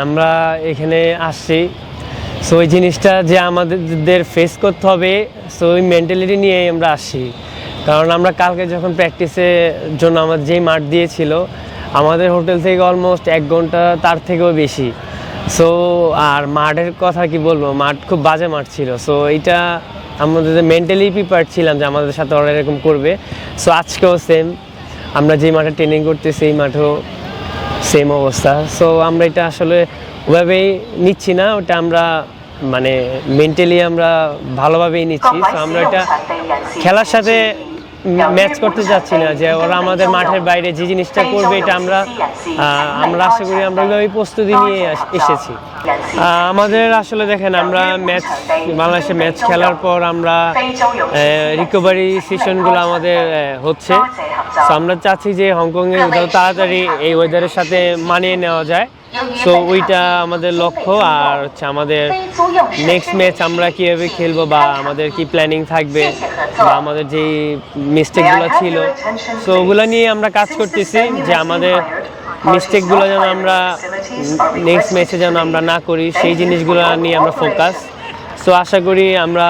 আমরা এখানে আসছি, সো ওই জিনিসটা যে আমাদের ফেস করতে হবে, সো ওই মেন্টালিটি নিয়ে আমরা আসছি। কারণ আমরা কালকে যখন প্র্যাকটিসের জন্য আমাদের যেই মাঠ দিয়েছিল, আমাদের হোটেল থেকে অলমোস্ট 1 ঘন্টা তার থেকেও বেশি। সো আর মাঠের কথা কি বলবো, মাঠ খুব বাজে মাঠ ছিল। সো এইটা আমাদের মেন্টালি প্রিপেয়ার ছিলাম যে আমাদের সাথে ওরা এরকম করবে। সো আজকেও সেম, আমরা যেই মাঠে ট্রেনিং করতেছি এই মাঠেও সেম অবস্থা। সো আমরা এটা আসলে ওভাবেই নিচ্ছি না, ওটা আমরা মানে মেন্টালি আমরা ভালোভাবেই নিচ্ছি। সো আমরা এটা খেলার সাথে ম্যাচ করতে যাচ্ছি না যে ওরা আমাদের মাঠের বাইরে যে জিনিসটা করবে এটা আমরা আশা করি আমরা ওইভাবেই প্রস্তুতি নিয়ে এসেছি। আমাদের আসলে দেখেন, আমরা বাংলাদেশে ম্যাচ খেলার পর আমরা রিকভারি সেশনগুলো আমাদের হচ্ছে। সো আমরা চাচ্ছি যে হংকংয়ে তাড়াতাড়ি এই ওয়েদারের সাথে মানিয়ে নেওয়া যায়। সো ওইটা আমাদের লক্ষ্য। আর হচ্ছে আমাদের নেক্সট ম্যাচ আমরা কীভাবে খেলবো বা আমাদের কি প্ল্যানিং থাকবে বা আমাদের যেই মিস্টেকগুলো ছিল, সো ওগুলো নিয়ে আমরা কাজ করতেছি যে আমাদের মিস্টেকগুলো যেন আমরা নেক্সট ম্যাচে যেন আমরা না করি, সেই জিনিসগুলো নিয়ে আমরা ফোকাস। সো আশা করি আমরা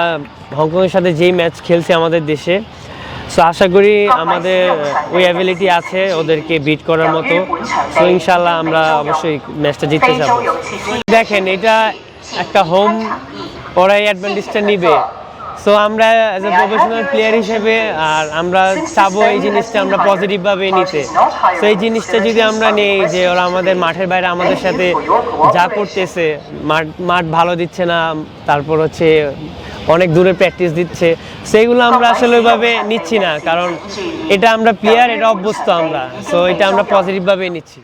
হংকংয়ের সাথে যেই ম্যাচ খেলছি আমাদের দেশে, সো আশা করি আমাদের ওই অ্যাবিলিটি আছে ওদেরকে বিট করার মতো। সো ইনশাল্লাহ আমরা অবশ্যই ম্যাচটা জিততে যাবো। দেখেন, এটা একটা হোম, ওরাই অ্যাডভান্টেজটা নিবে। সো আমরা অ্যাজ এ প্রফেশনাল প্লেয়ার হিসেবে আর আমরা চাবো এই জিনিসটা আমরা পজিটিভভাবে নিতে। সো এই জিনিসটা যদি আমরা নেই যে ওরা আমাদের মাঠের বাইরে আমাদের সাথে যা করতেছে, মাঠ ভালো দিচ্ছে না, তারপর হচ্ছে অনেক দূরে প্র্যাকটিস দিচ্ছে, সেইগুলো আমরা আসলে ওইভাবে নিচ্ছি না। কারণ এটা আমরা প্লেয়ার, এটা অভ্যস্ত আমরা। সো এটা আমরা পজিটিভভাবেই নিচ্ছি।